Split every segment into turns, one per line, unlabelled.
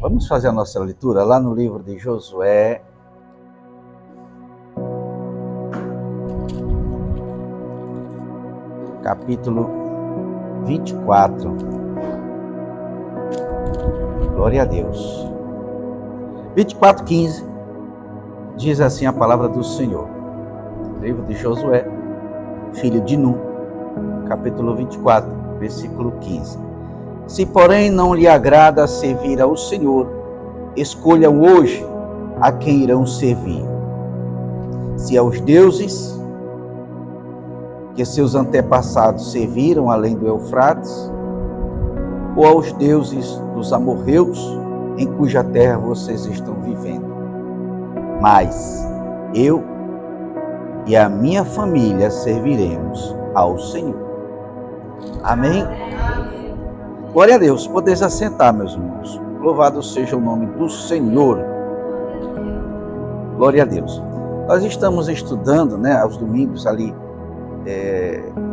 Vamos fazer a nossa leitura lá no livro de Josué, capítulo 24. Glória a Deus. 24:15 diz assim a palavra do Senhor. Livro de Josué, filho de Nun, capítulo 24, versículo 15. Se, porém, não lhe agrada servir ao Senhor, escolham hoje a quem irão servir. Se aos deuses que seus antepassados serviram além do Eufrates, ou aos deuses dos amorreus em cuja terra vocês estão vivendo. Mas eu e a minha família serviremos ao Senhor. Amém? Glória a Deus. Podeis assentar, meus irmãos. Louvado seja o nome do Senhor. Glória a Deus. Nós estamos estudando, aos domingos ali,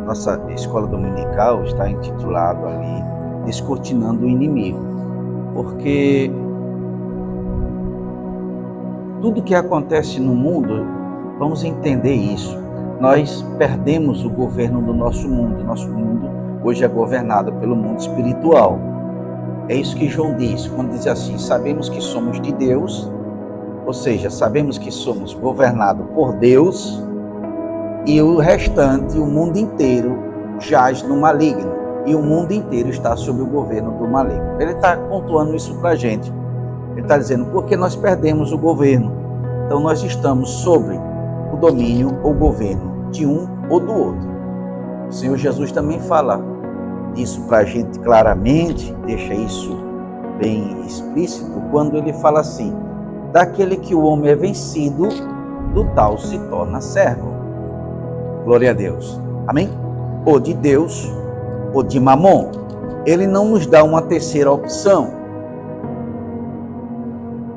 nossa escola dominical está intitulado ali, Descortinando o Inimigo. Porque tudo que acontece no mundo, vamos entender isso. Nós perdemos o governo do nosso mundo. Nosso mundo hoje é governado pelo mundo espiritual. É isso que João diz, quando diz assim: sabemos que somos de Deus, ou seja, sabemos que somos governados por Deus, e o restante, o mundo inteiro, jaz no maligno, e o mundo inteiro está sob o governo do maligno. Ele está pontuando isso para a gente. Ele está dizendo, porque nós perdemos o governo, então nós estamos sobre o domínio ou governo de um ou do outro. O Senhor Jesus também fala disso para a gente claramente, deixa isso bem explícito, quando ele fala assim: daquele que o homem é vencido, do tal se torna servo. Glória a Deus. Amém? Ou de Deus, ou de Mamon. Ele não nos dá uma terceira opção.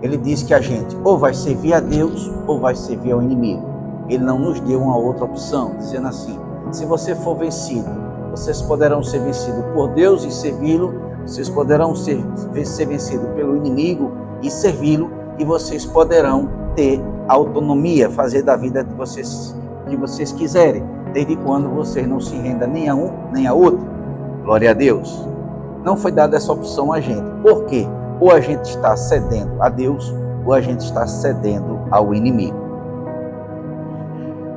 Ele diz que a gente ou vai servir a Deus, ou vai servir ao inimigo. Ele não nos deu uma outra opção, dizendo assim: se você for vencido, vocês poderão ser vencidos por Deus e servi-lo, vocês poderão ser vencidos pelo inimigo e servi-lo, e vocês poderão ter autonomia, fazer da vida de vocês que vocês quiserem, desde quando vocês não se rendam nem a um nem a outro. Glória a Deus. Não foi dada essa opção a gente. Por quê? Ou a gente está cedendo a Deus, ou a gente está cedendo ao inimigo.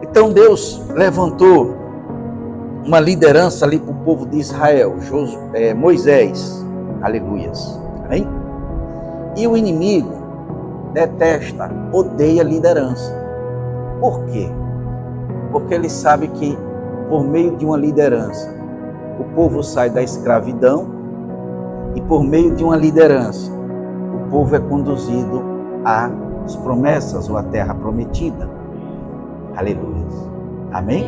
Então Deus levantou uma liderança ali para o povo de Israel, Moisés, aleluias, amém? E o inimigo detesta, odeia liderança. Por quê? Porque ele sabe que por meio de uma liderança, o povo sai da escravidão, e por meio de uma liderança, o povo é conduzido às promessas ou à terra prometida. Aleluias, amém?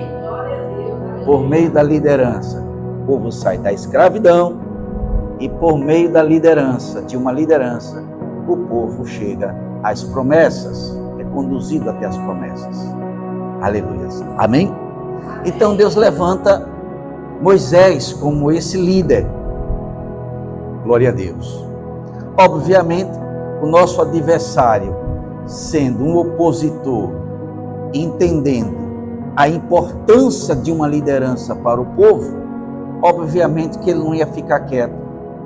Por meio da liderança, o povo sai da escravidão, e por meio da liderança, de uma liderança, o povo chega às promessas, é conduzido até as promessas. Aleluias. Amém? Então Deus levanta Moisés como esse líder. Glória a Deus. Obviamente, o nosso adversário, sendo um opositor, entendendo a importância de uma liderança para o povo, obviamente que ele não ia ficar quieto,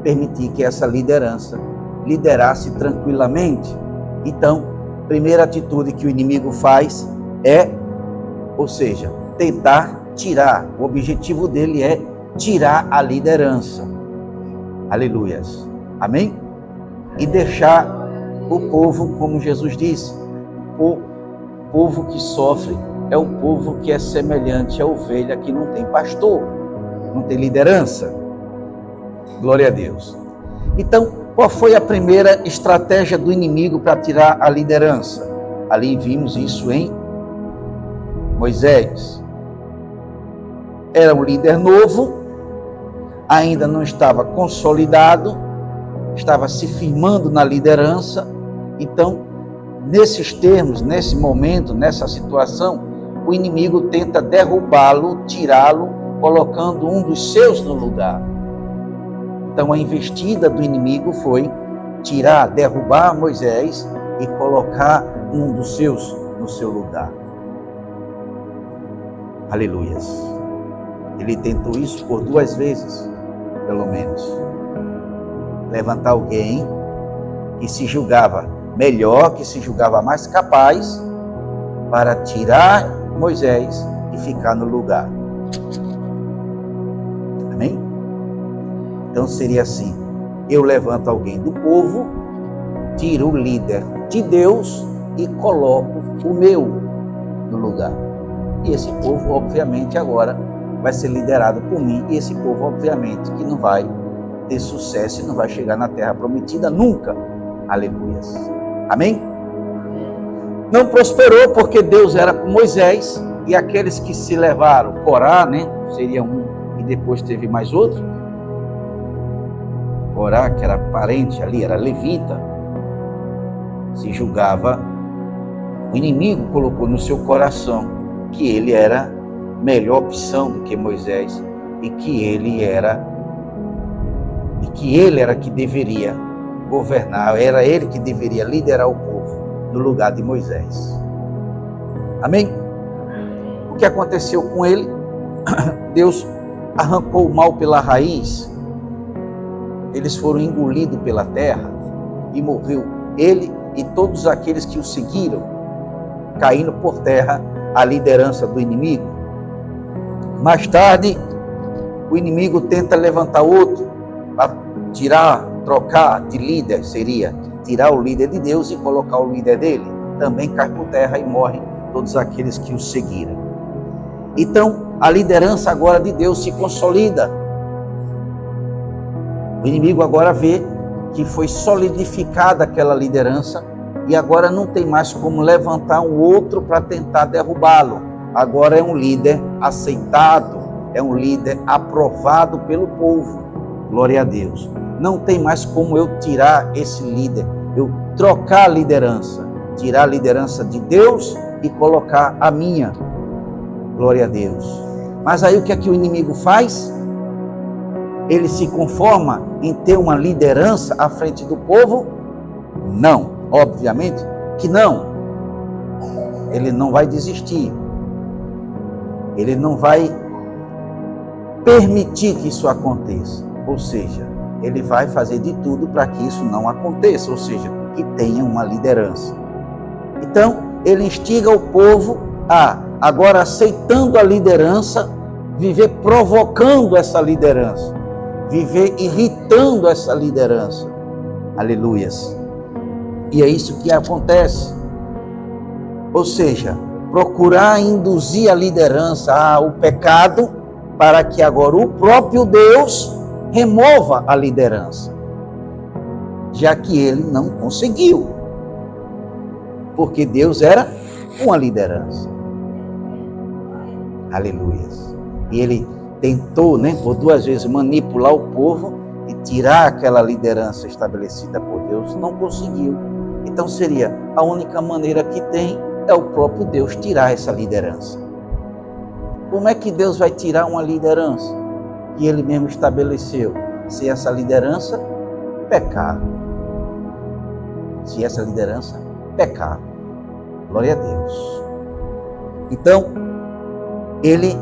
permitir que essa liderança liderasse tranquilamente. Então, a primeira atitude que o inimigo faz ou seja, tentar tirar. O objetivo dele é tirar a liderança. Aleluias. Amém? E deixar o povo, como Jesus disse, o povo que sofre é o povo que é semelhante à ovelha que não tem pastor, não tem liderança. Glória a Deus. Então, qual foi a primeira estratégia do inimigo para tirar a liderança? Ali vimos isso em Moisés. Era um líder novo, ainda não estava consolidado, estava se firmando na liderança. Então, nesses termos, nesse momento, nessa situação, o inimigo tenta derrubá-lo, tirá-lo, colocando um dos seus no lugar. Então, a investida do inimigo foi tirar, derrubar Moisés e colocar um dos seus no seu lugar. Aleluias. Ele tentou isso por 2 vezes, pelo menos. Levantar alguém que se julgava melhor, que se julgava mais capaz, para tirar Moisés e ficar no lugar. Amém? Então seria assim: eu levanto alguém do povo, tiro o líder de Deus e coloco o meu no lugar. E esse povo, obviamente, agora vai ser liderado por mim, e esse povo, obviamente, que não vai ter sucesso e não vai chegar na terra prometida nunca. Aleluias. Amém? Não prosperou porque Deus era com Moisés, e aqueles que se levaram, Corá, né? Seria um, e depois teve mais outro. Corá, que era parente ali, era levita, se julgava, o inimigo colocou no seu coração que ele era melhor opção do que Moisés, e que ele era que deveria governar, era ele que deveria liderar o povo no lugar de Moisés. Amém? O que aconteceu com ele? Deus arrancou o mal pela raiz. Eles foram engolidos pela terra e morreu ele e todos aqueles que o seguiram, caindo por terra a liderança do inimigo. Mais tarde, o inimigo tenta levantar outro para trocar de líder, seria tirar o líder de Deus e colocar o líder dele. Também cai por terra e morrem todos aqueles que o seguiram. Então, a liderança agora de Deus se consolida. O inimigo agora vê que foi solidificada aquela liderança e agora não tem mais como levantar um outro para tentar derrubá-lo. Agora é um líder aceitado, é um líder aprovado pelo povo. Glória a Deus. Não tem mais como eu tirar esse líder, eu trocar a liderança, tirar a liderança de Deus e colocar a minha. Glória a Deus. Mas aí o que é que o inimigo faz? Ele se conforma em ter uma liderança à frente do povo? Não, obviamente que não. Ele não vai desistir. Ele não vai permitir que isso aconteça. Ou seja, ele vai fazer de tudo para que isso não aconteça, ou seja, que tenha uma liderança. Então, ele instiga o povo a, agora aceitando a liderança, viver provocando essa liderança, viver irritando essa liderança. Aleluias. E é isso que acontece. Ou seja, procurar induzir a liderança ao pecado para que agora o próprio Deus remova a liderança, já que ele não conseguiu, porque Deus era uma liderança. Aleluias. E ele tentou, por 2 vezes manipular o povo e tirar aquela liderança estabelecida por Deus, não conseguiu. Então seria a única maneira que tem é o próprio Deus tirar essa liderança. Como é que Deus vai tirar uma liderança que ele mesmo estabeleceu? Se essa liderança pecar. Se essa liderança pecar. Glória a Deus. Então, ele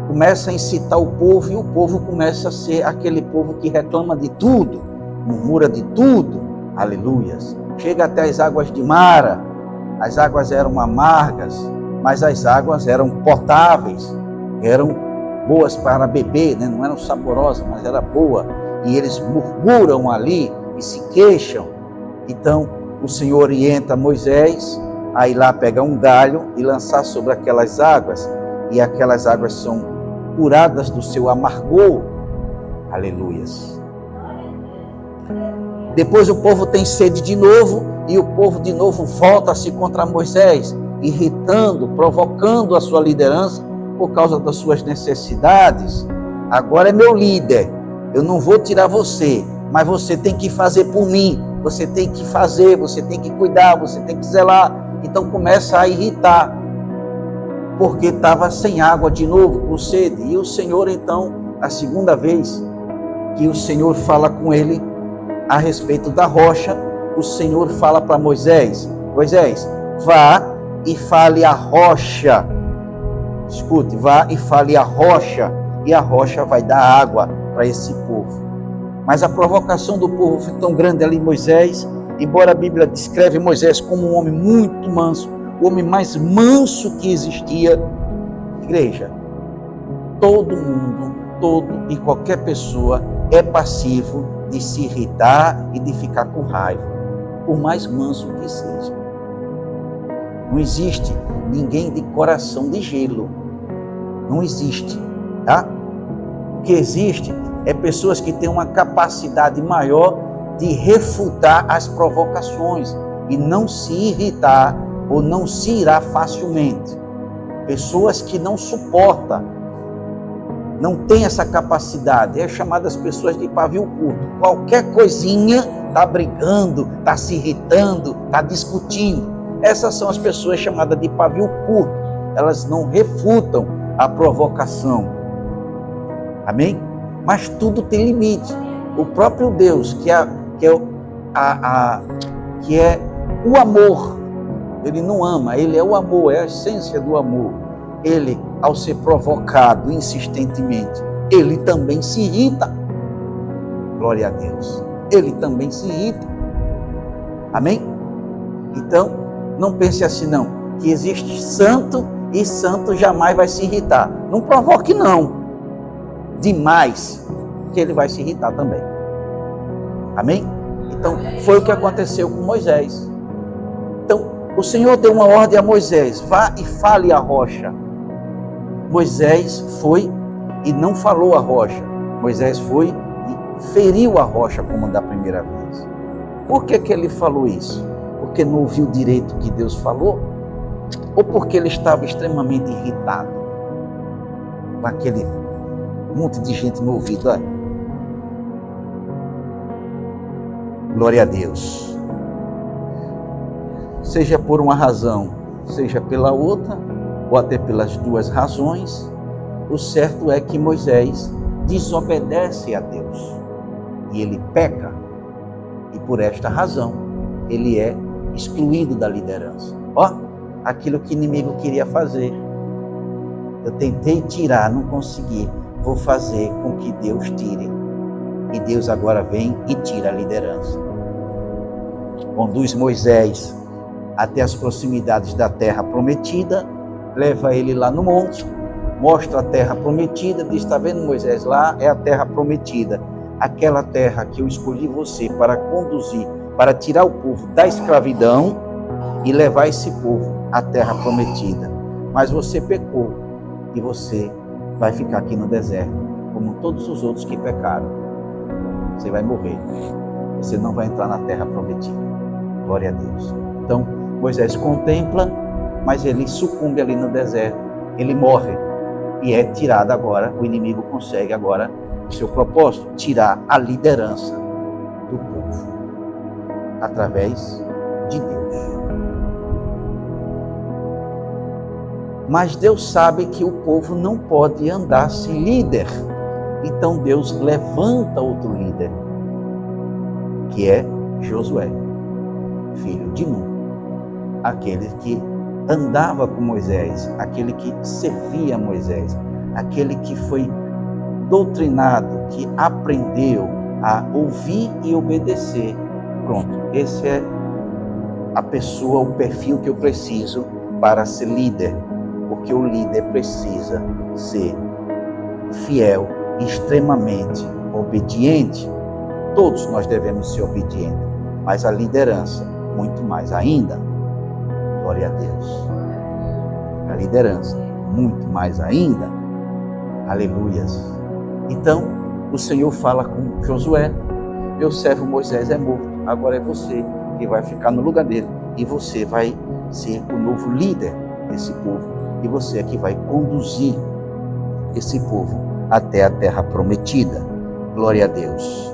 começa a incitar o povo, e o povo começa a ser aquele povo que reclama de tudo, murmura de tudo. Aleluias. Chega até as águas de Mara. As águas eram amargas, mas as águas eram potáveis, eram boas para beber, não eram saborosas, mas era boa. E eles murmuram ali e se queixam. Então o Senhor orienta Moisés a ir lá pegar um galho e lançar sobre aquelas águas, e aquelas águas são curadas do seu amargor. Aleluias. Depois o povo tem sede de novo, e o povo de novo volta-se contra Moisés, irritando, provocando a sua liderança por causa das suas necessidades. Agora é meu líder, eu não vou tirar você, mas você tem que fazer por mim, você tem que fazer, você tem que cuidar, você tem que zelar. Então começa a irritar, porque estava sem água de novo, com sede. E o Senhor, então, a segunda vez que o Senhor fala com ele a respeito da rocha, o Senhor fala para Moisés: Moisés, vá e fale a rocha. Escute, vá e fale a rocha, e a rocha vai dar água para esse povo. Mas a provocação do povo foi tão grande ali, Moisés, embora a Bíblia descreve Moisés como um homem muito manso, o homem mais manso que existia. Igreja, todo mundo, todo e qualquer pessoa é passivo de se irritar e de ficar com raiva, por mais manso que seja. Não existe ninguém de coração de gelo. Não existe, tá? O que existe é pessoas que têm uma capacidade maior de refutar as provocações e não se irritar ou não se irar facilmente. Pessoas que não suportam, não têm essa capacidade, é chamadas pessoas de pavio curto. Qualquer coisinha está brigando, está se irritando, está discutindo. Essas são as pessoas chamadas de pavio curto. Elas não refutam a provocação. Amém? Mas tudo tem limite. O próprio Deus, que é o amor, ele não ama, ele é o amor, é a essência do amor. Ele, ao ser provocado insistentemente, ele também se irrita. Glória a Deus. Ele também se irrita. Amém? Então, não pense assim não, que existe santo e santo jamais vai se irritar. Não provoque não, demais, que ele vai se irritar também. Amém? Então, foi o que aconteceu com Moisés. Então, o Senhor deu uma ordem a Moisés: vá e fale a rocha. Moisés foi e não falou a rocha. Moisés foi e feriu a rocha como da primeira vez. Por que ele falou isso? Porque não ouviu direito o que Deus falou? Ou porque ele estava extremamente irritado com aquele monte de gente no ouvido? Olha. Glória a Deus. Seja por uma razão, seja pela outra, ou até pelas duas razões, o certo é que Moisés desobedece a Deus e ele peca, e por esta razão ele é excluído da liderança. Ó, aquilo que o inimigo queria fazer, eu tentei tirar, não consegui, vou fazer com que Deus tire, e Deus agora vem e tira a liderança. Conduz Moisés até as proximidades da terra prometida, leva ele lá no monte, mostra a terra prometida, diz: está vendo, Moisés, lá é a terra prometida, aquela terra que eu escolhi você para conduzir, para tirar o povo da escravidão e levar esse povo à terra prometida. Mas você pecou e você vai ficar aqui no deserto, como todos os outros que pecaram. Você vai morrer, você não vai entrar na terra prometida. Glória a Deus. Então, Moisés contempla, mas ele sucumbe ali no deserto, ele morre e é tirado agora, o inimigo consegue agora o seu propósito, tirar a liderança do povo, através de Deus. Mas Deus sabe que o povo não pode andar sem líder, então Deus levanta outro líder, que é Josué, filho de Nun, aquele que andava com Moisés, aquele que servia a Moisés, aquele que foi doutrinado, que aprendeu a ouvir e obedecer. Pronto, esse é a pessoa, o perfil que eu preciso para ser líder, porque o líder precisa ser fiel e extremamente obediente. Todos nós devemos ser obedientes, mas a liderança, muito mais ainda. Glória a Deus. A liderança, muito mais ainda. Aleluias. Então, o Senhor fala com Josué: meu servo Moisés é morto, agora é você que vai ficar no lugar dele, e você vai ser o novo líder desse povo, e você é que vai conduzir esse povo até a terra prometida. Glória a Deus.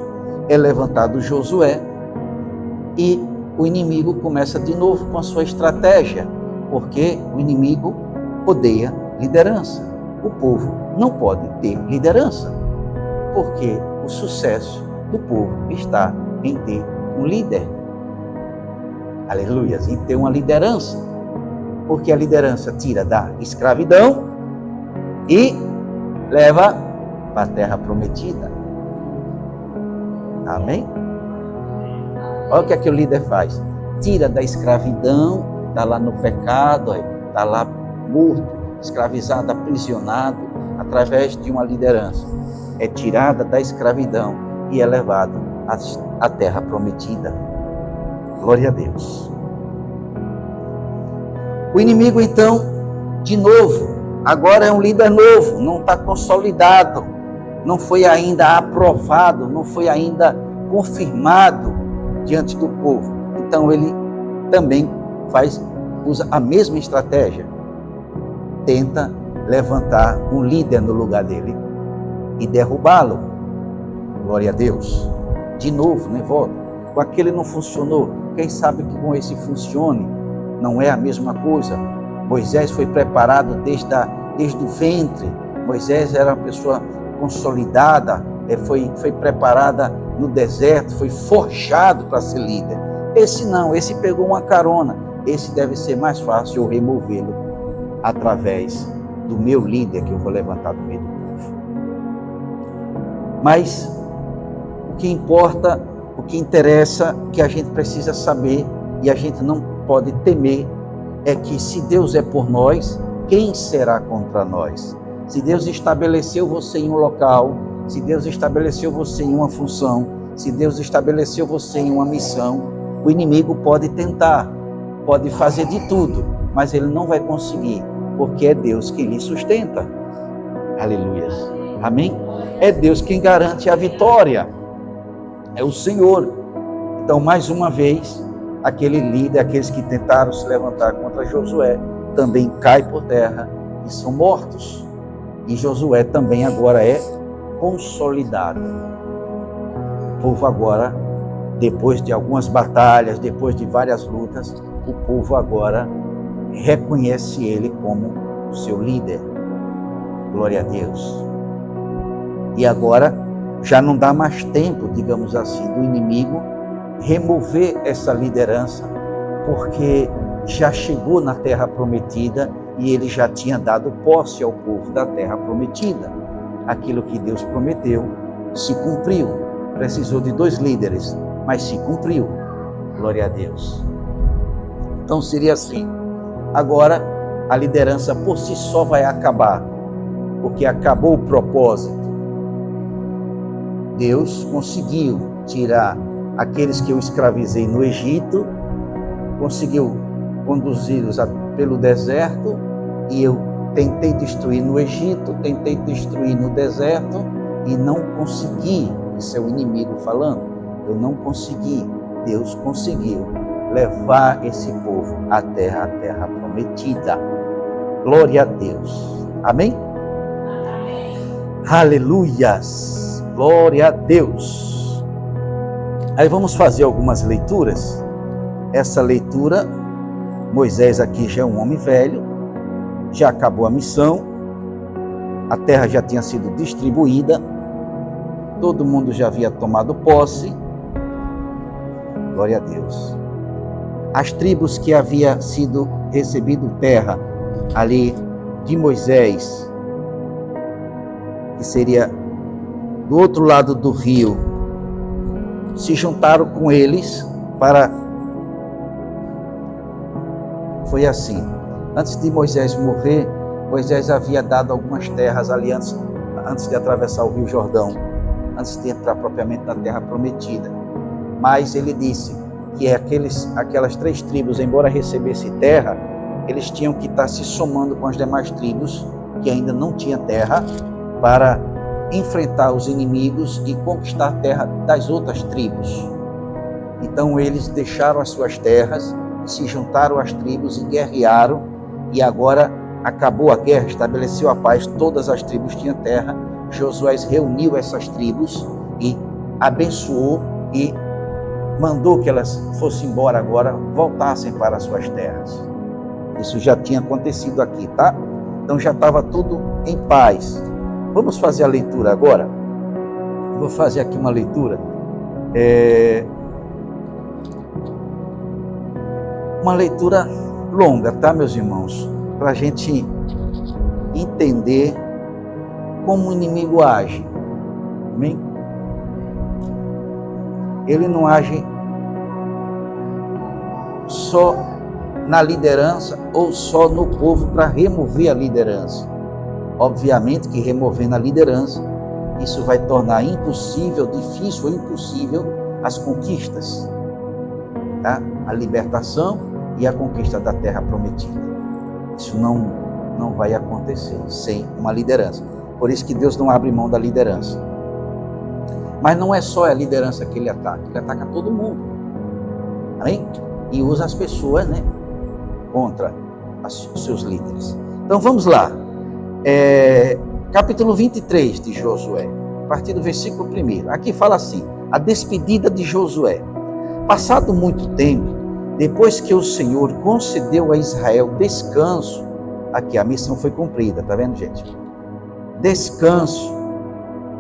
É levantado Josué e o inimigo começa de novo com a sua estratégia, porque o inimigo odeia liderança. O povo não pode ter liderança, porque o sucesso do povo está em ter um líder. aleluia, e ter uma liderança, porque a liderança tira da escravidão e leva para a terra prometida. Amém? Olha o que o líder faz. Tira da escravidão, está lá no pecado, está lá morto, escravizado, aprisionado, através de uma liderança. É tirada da escravidão e é levado à terra prometida. Glória a Deus. O inimigo, então, de novo, agora é um líder novo, não está consolidado, não foi ainda aprovado, não foi ainda confirmado diante do povo. Então ele também usa a mesma estratégia, tenta levantar um líder no lugar dele e derrubá-lo. Glória a Deus. De novo, né? Volta. Com aquele não funcionou, quem sabe que com esse funcione. Não é a mesma coisa. Moisés foi preparado desde o ventre. Moisés era uma pessoa consolidada, foi preparada no deserto, foi forjado para ser líder. Esse não, esse pegou uma carona. Esse deve ser mais fácil eu removê-lo através do meu líder que eu vou levantar do meio do povo. Mas o que importa, o que interessa, que a gente precisa saber e a gente não pode temer, é que se Deus é por nós, quem será contra nós? Se Deus estabeleceu você em um local, se Deus estabeleceu você em uma função, se Deus estabeleceu você em uma missão, o inimigo pode tentar, pode fazer de tudo, mas ele não vai conseguir, porque é Deus quem lhe sustenta. Aleluia. Amém? É Deus quem garante a vitória. É o Senhor. Então, mais uma vez, aquele líder, aqueles que tentaram se levantar contra Josué, também caem por terra e são mortos. E Josué também agora é consolidado. O povo agora, depois de algumas batalhas, depois de várias lutas, o povo agora reconhece ele como o seu líder. Glória a Deus. E agora já não dá mais tempo, digamos assim, do inimigo remover essa liderança, porque já chegou na terra prometida e ele já tinha dado posse ao povo da terra prometida. Aquilo que Deus prometeu se cumpriu. Precisou de 2 líderes, mas se cumpriu. Glória a Deus. Então seria assim. Agora a liderança por si só vai acabar, porque acabou o propósito. Deus conseguiu tirar aqueles que eu escravizei no Egito, conseguiu conduzi-los pelo deserto, e eu tentei destruir no Egito, tentei destruir no deserto, e não consegui. Isso é o inimigo falando. Eu não consegui. Deus conseguiu levar esse povo à terra prometida. Glória a Deus. Amém? Amém. Aleluias. Glória a Deus. Aí vamos fazer algumas leituras. Essa leitura, Moisés aqui já é um homem velho, já acabou a missão, a terra já tinha sido distribuída, todo mundo já havia tomado posse. Glória a Deus. As tribos que havia sido recebido terra ali de Moisés, que seria do outro lado do rio, se juntaram com eles para... Foi assim, antes de Moisés morrer, Moisés havia dado algumas terras ali antes de atravessar o rio Jordão, antes de entrar propriamente na terra prometida. Mas ele disse que aquelas 3 tribos, embora recebessem terra, eles tinham que estar se somando com as demais tribos que ainda não tinham terra, para enfrentar os inimigos e conquistar a terra das outras tribos. Então eles deixaram as suas terras, se juntaram às tribos e guerrearam, e agora acabou a guerra, estabeleceu a paz, todas as tribos tinham terra. Josué reuniu essas tribos e abençoou e mandou que elas fossem embora agora, voltassem para as suas terras. Isso já tinha acontecido aqui, tá? Então já estava tudo em paz. Vamos fazer a leitura agora? Vou fazer aqui uma leitura. uma leitura longa, tá, meus irmãos? Para a gente entender como o inimigo age. Amém? Ele não age só na liderança ou só no povo para remover a liderança. Obviamente que removendo a liderança, isso vai tornar impossível, difícil ou impossível as conquistas, tá? A libertação e a conquista da terra prometida. Isso não vai acontecer sem uma liderança. Por isso que Deus não abre mão da liderança. Mas não é só a liderança que ele ataca todo mundo. Amém? E usa as pessoas, né, contra os seus líderes. Então vamos lá. Capítulo 23 de Josué, a partir do versículo 1. Aqui fala assim: a despedida de Josué. Passado muito tempo, depois que o Senhor concedeu a Israel descanso, aqui a missão foi cumprida, tá vendo, gente? Descanso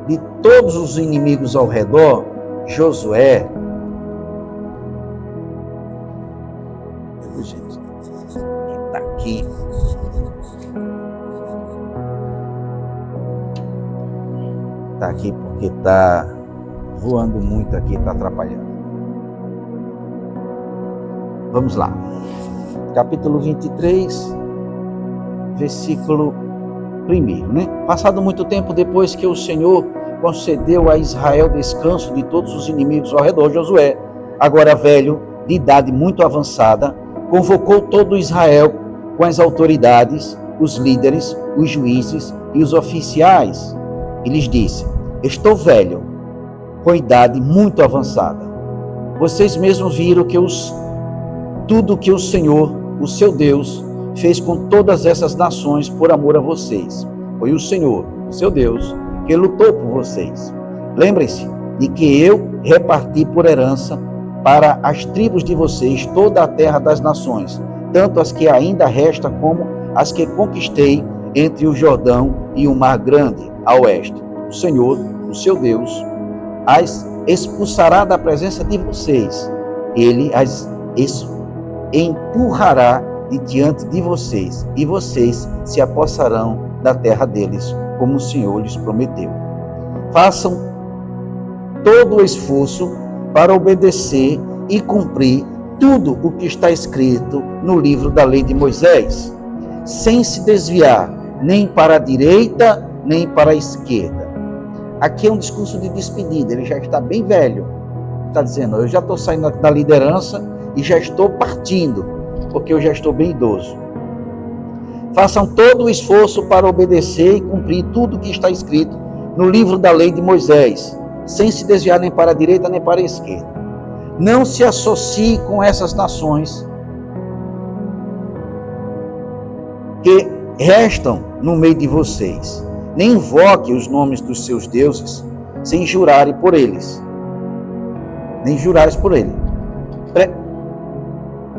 de todos os inimigos ao redor, Josué, gente, está aqui. Está aqui porque está voando muito aqui, está atrapalhando. Vamos lá. Capítulo 23, versículo 1, né? Passado muito tempo depois que o Senhor concedeu a Israel descanso de todos os inimigos ao redor, Josué, agora velho, de idade muito avançada, convocou todo Israel com as autoridades, os líderes, os juízes e os oficiais, e lhes disse: estou velho, com idade muito avançada. Vocês mesmos viram que tudo que o Senhor, o seu Deus, fez com todas essas nações por amor a vocês. Foi o Senhor, o seu Deus, que lutou por vocês. Lembrem-se de que eu reparti por herança para as tribos de vocês toda a terra das nações, tanto as que ainda restam como as que conquistei entre o Jordão e o Mar Grande, a oeste. O Senhor, o seu Deus, as expulsará da presença de vocês. Ele as empurrará de diante de vocês, e vocês se apossarão da terra deles, como o Senhor lhes prometeu. Façam todo o esforço para obedecer e cumprir tudo o que está escrito no livro da lei de Moisés, sem se desviar nem para a direita, nem para a esquerda. Aqui é um discurso de despedida, ele já está bem velho. Está dizendo: eu já estou saindo da liderança e já estou partindo, porque eu já estou bem idoso. Façam todo o esforço para obedecer e cumprir tudo o que está escrito no livro da lei de Moisés, sem se desviar nem para a direita nem para a esquerda. Não se associe com essas nações que restam no meio de vocês. Nem invoque os nomes dos seus deuses sem jurarem por eles. Nem jurares por ele.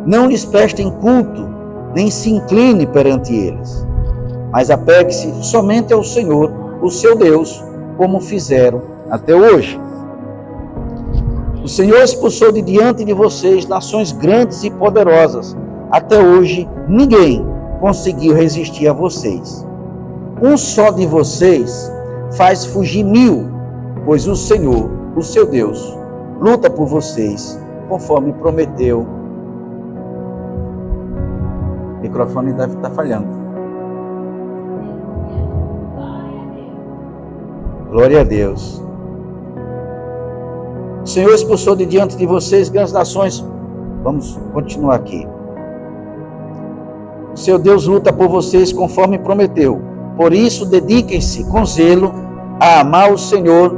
Não lhes prestem culto, nem se incline perante eles. Mas apegue-se somente ao Senhor, o seu Deus, como fizeram até hoje. O Senhor expulsou de diante de vocês nações grandes e poderosas. Até hoje, ninguém conseguiu resistir a vocês. Um só de vocês faz fugir 1000, pois o Senhor, o seu Deus, luta por vocês, conforme prometeu. O microfone deve estar falhando. Glória a Deus. O Senhor expulsou de diante de vocês grandes nações. Vamos continuar aqui. O seu Deus luta por vocês conforme prometeu. Por isso, dediquem-se com zelo a amar o Senhor,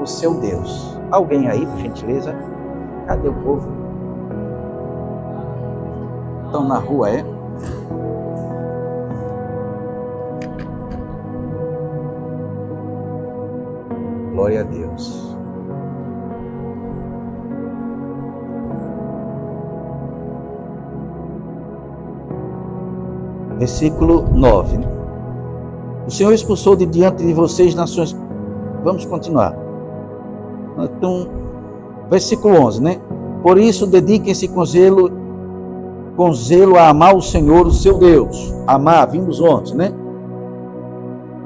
o seu Deus. Alguém aí, por gentileza? Cadê o povo? Estão na rua, é? Glória a Deus. Versículo 9. O Senhor expulsou de diante de vocês nações. Vamos continuar. Então, versículo 11, né? Por isso, dediquem-se com zelo com zelo a amar o Senhor, o seu Deus. Amar, vimos ontem, né?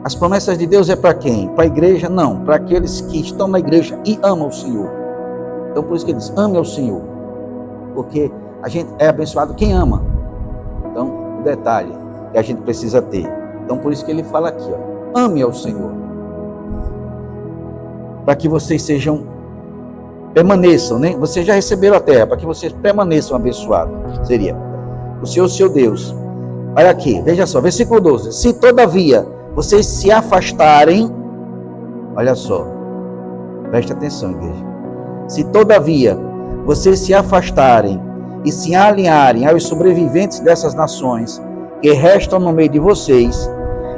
As promessas de Deus é para quem? Para a igreja? Não, para aqueles que estão na igreja e amam o Senhor. Então por isso que ele diz, ame ao Senhor. Porque a gente é abençoado quem ama. Então, o detalhe que a gente precisa ter. Então por isso que ele fala aqui, ó, ame ao Senhor. Para que vocês permaneçam, né? Vocês já receberam a terra, para que vocês permaneçam abençoados. Seria o Senhor, seu Deus. Olha aqui, veja só, versículo 12. Se todavia vocês se afastarem, olha só, preste atenção, igreja. Se todavia vocês se afastarem e se alinharem aos sobreviventes dessas nações que restam no meio de vocês,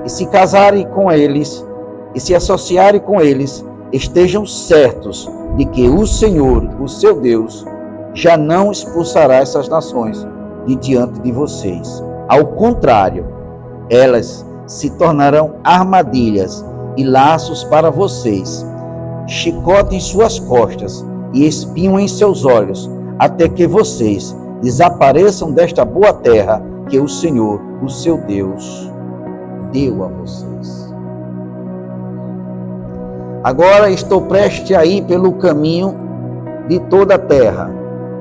e se casarem com eles, e se associarem com eles, estejam certos de que o Senhor, o seu Deus, já não expulsará essas nações de diante de vocês. Ao contrário, elas se tornarão armadilhas e laços para vocês, chicote em suas costas e espinho em seus olhos, até que vocês desapareçam desta boa terra que o Senhor, o seu Deus, deu a vocês. Agora estou prestes a ir pelo caminho de toda a terra.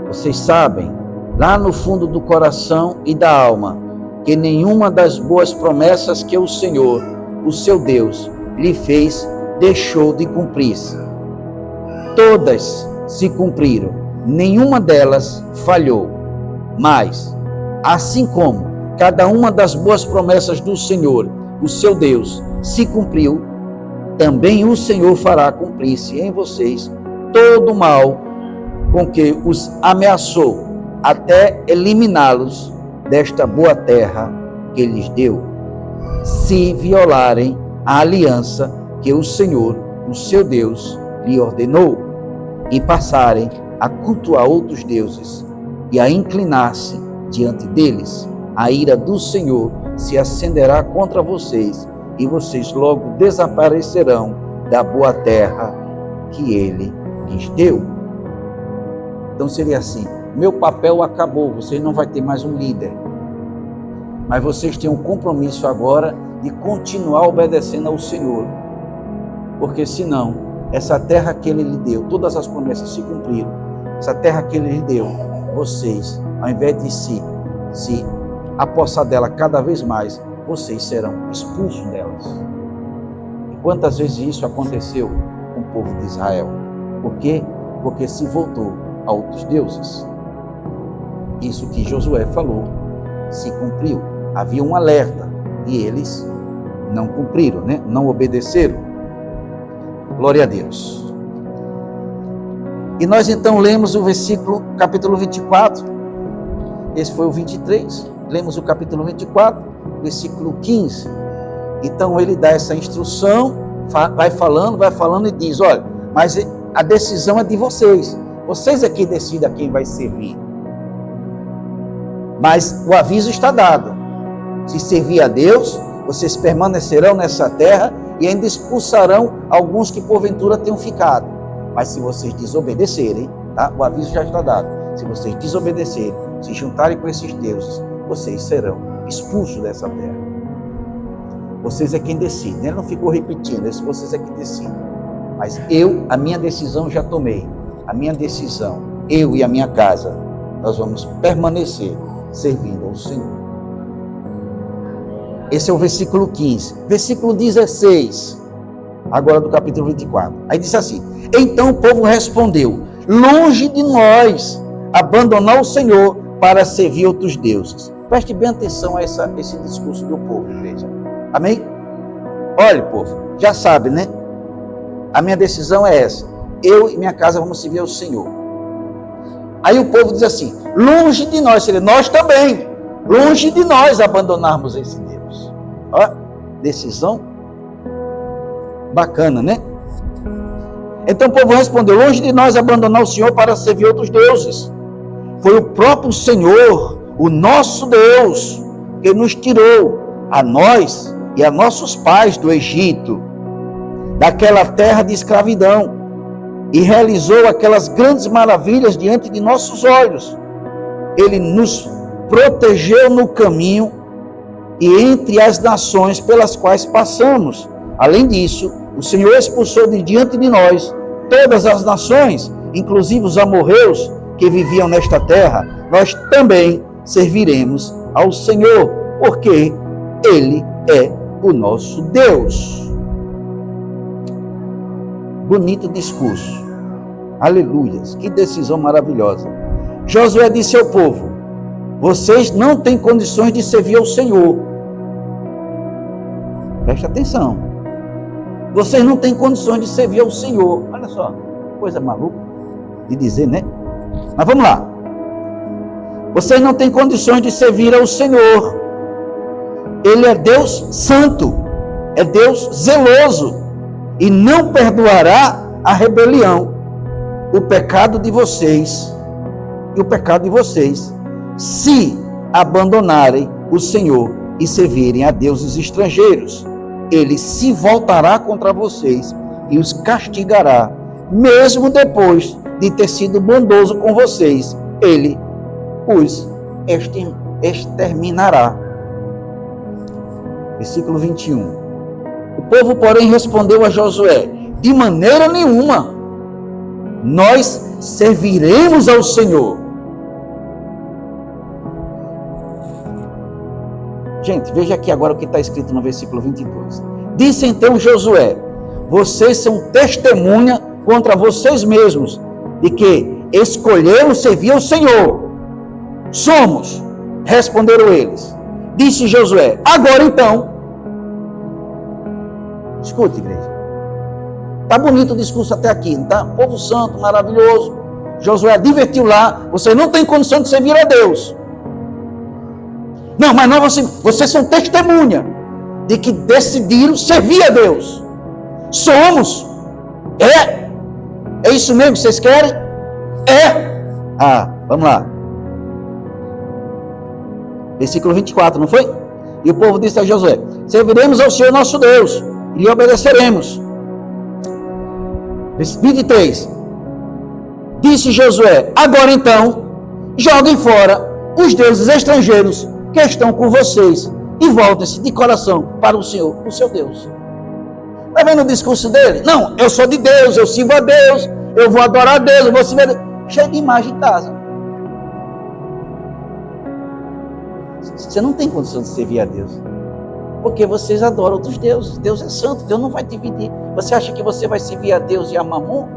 Vocês sabem, lá no fundo do coração e da alma, que nenhuma das boas promessas que o Senhor, o seu Deus, lhe fez, deixou de cumprir-se. Todas se cumpriram, nenhuma delas falhou. Mas, assim como cada uma das boas promessas do Senhor, o seu Deus, se cumpriu, também o Senhor fará cumprir-se em vocês todo o mal com que os ameaçou, até eliminá-los desta boa terra que lhes deu, se violarem a aliança que o Senhor, o seu Deus, lhe ordenou, e passarem a cultuar outros deuses e a inclinar-se diante deles. A ira do Senhor se acenderá contra vocês, e vocês logo desaparecerão da boa terra que ele lhes deu. Então seria assim, meu papel acabou, vocês não vão ter mais um líder, mas vocês têm um compromisso agora de continuar obedecendo ao Senhor, porque senão, essa terra que ele lhe deu, todas as promessas se cumpriram, essa terra que ele lhe deu, vocês, ao invés de se apossar dela cada vez mais, vocês serão expulsos delas. E quantas vezes isso aconteceu com o povo de Israel? Por quê? Porque se voltou a outros deuses. Isso que Josué falou se cumpriu. Havia um alerta e eles não cumpriram, né? Não obedeceram. Glória a Deus. E nós então lemos o capítulo 24. Esse foi o 23. Lemos o capítulo 24, versículo 15. Então ele dá essa instrução, vai falando e diz, olha, mas a decisão é de vocês. Vocês é que decidem a quem vai servir. Mas o aviso está dado. Se servir a Deus, vocês permanecerão nessa terra e ainda expulsarão alguns que porventura tenham ficado. Mas se vocês desobedecerem, tá? O aviso já está dado. Se vocês desobedecerem, se juntarem com esses deuses, vocês serão expulsos dessa terra. Vocês é quem decide. Ele não ficou repetindo, vocês é quem decidem. Mas a minha decisão já tomei. A minha decisão, eu e a minha casa, nós vamos permanecer servindo ao Senhor. Esse é o versículo 15. Versículo 16, agora do capítulo 24. Aí diz assim, então o povo respondeu, longe de nós abandonar o Senhor para servir outros deuses. Preste bem atenção a esse discurso do povo, igreja. Amém? Olha, povo, já sabe, né? A minha decisão é essa. Eu e minha casa vamos servir ao Senhor. Aí o povo diz assim, longe de nós, nós também, longe de nós abandonarmos esse Deus. Ó, decisão bacana, né? Então o povo respondeu, longe de nós abandonar o Senhor para servir outros deuses. Foi o próprio Senhor, o nosso Deus, que nos tirou, a nós e a nossos pais do Egito, daquela terra de escravidão, e realizou aquelas grandes maravilhas diante de nossos olhos. Ele nos protegeu no caminho e entre as nações pelas quais passamos. Além disso, o Senhor expulsou de diante de nós todas as nações, inclusive os amorreus que viviam nesta terra. Nós também serviremos ao Senhor, porque Ele é o nosso Deus. Bonito discurso. Aleluias, que decisão maravilhosa. Josué disse ao povo: vocês não têm condições de servir ao Senhor. Preste atenção. Vocês não têm condições de servir ao Senhor. Olha só, coisa maluca de dizer, né? Mas vamos lá. Vocês não têm condições de servir ao Senhor. Ele é Deus santo, é Deus zeloso, e não perdoará a rebelião, o pecado de vocês, e o pecado de vocês, se abandonarem o Senhor e servirem a deuses estrangeiros. Ele se voltará contra vocês e os castigará, mesmo depois de ter sido bondoso com vocês, ele os exterminará. Versículo 21. O povo, porém, respondeu a Josué: de maneira nenhuma, nós serviremos ao Senhor. Gente, veja aqui agora o que está escrito no versículo 22. Disse então Josué: vocês são testemunha contra vocês mesmos, de que escolheram servir ao Senhor. Somos, responderam eles. Disse Josué: agora então, escute, igreja, está bonito o discurso até aqui, não tá? Povo santo, maravilhoso. Josué advertiu lá: você não tem condição de servir a Deus. Não, mas não, vocês são testemunha de que decidiram servir a Deus. Somos. É isso mesmo que vocês querem? Vamos lá. Versículo 24, não foi? E o povo disse a Josué: serviremos ao Senhor nosso Deus e lhe obedeceremos. 23. Disse Josué: agora então, joguem fora os deuses estrangeiros que estão com vocês e voltem-se de coração para o Senhor, o seu Deus. Está vendo o discurso dele? Não, eu sou de Deus, eu sirvo a Deus, eu vou adorar a Deus, eu vou servir a Deus. Cheio de imagem em casa. Você não tem condição de servir a Deus, porque vocês adoram outros deuses. Deus é santo, Deus não vai dividir. Você acha que você vai servir a Deus e a Mamon?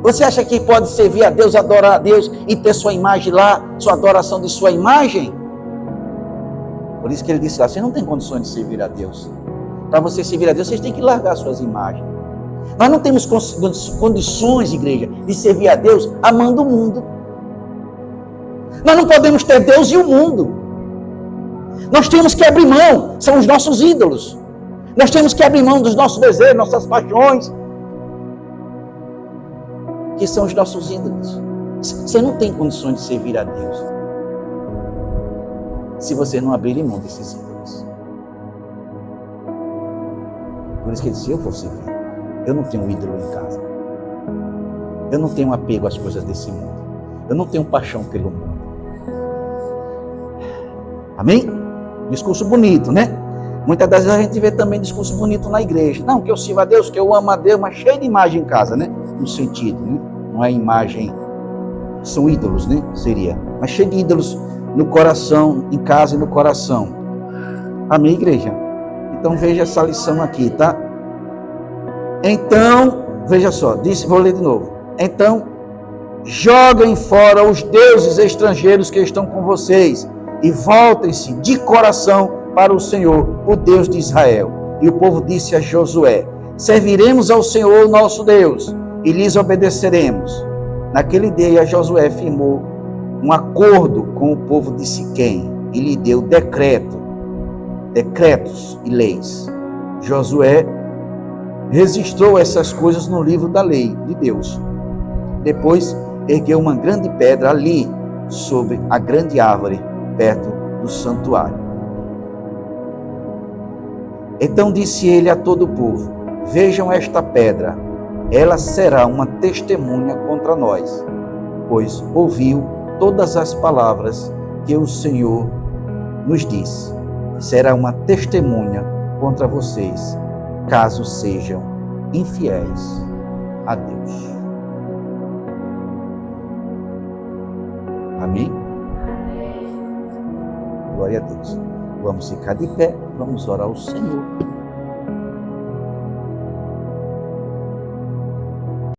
Você acha que pode servir a Deus, adorar a Deus e ter sua imagem lá, sua adoração de sua imagem? Por isso que ele disse lá: você não tem condições de servir a Deus. Para você servir a Deus, vocês têm que largar suas imagens. Nós não temos condições, igreja, de servir a Deus amando o mundo. Nós não podemos ter Deus e o mundo. Nós temos que abrir mão, são os nossos ídolos. Nós temos que abrir mão dos nossos desejos, nossas paixões, que são os nossos ídolos. Você não tem condições de servir a Deus se você não abrir mão desses ídolos. Por isso que ele disse: eu vou servir. Eu não tenho ídolo em casa. Eu não tenho apego às coisas desse mundo. Eu não tenho paixão pelo mundo. Amém? Discurso bonito, né? Muitas das vezes a gente vê também discurso bonito na igreja. Não, que eu sirvo a Deus, que eu amo a Deus, mas cheio de imagem em casa, né? No sentido, né? Não é imagem, são ídolos, né? Seria. Mas cheio de ídolos no coração, em casa e no coração. Amém, igreja? Então veja essa lição aqui, tá? Então, veja só, vou ler de novo. Então, joguem fora os deuses estrangeiros que estão com vocês e voltem-se de coração para o Senhor, o Deus de Israel. E o povo disse a Josué: serviremos ao Senhor nosso Deus e lhes obedeceremos. Naquele dia Josué firmou um acordo com o povo de Siquém e lhe deu decretos e leis. Josué registrou essas coisas no livro da lei de Deus. Depois ergueu uma grande pedra ali, sobre a grande árvore, perto do santuário. Então disse ele a todo o povo: vejam esta pedra, ela será uma testemunha contra nós, pois ouviu todas as palavras que o Senhor nos diz. Será uma testemunha contra vocês, caso sejam infiéis a Deus. Amém? Glória a Deus. Vamos ficar de pé, vamos orar ao Senhor.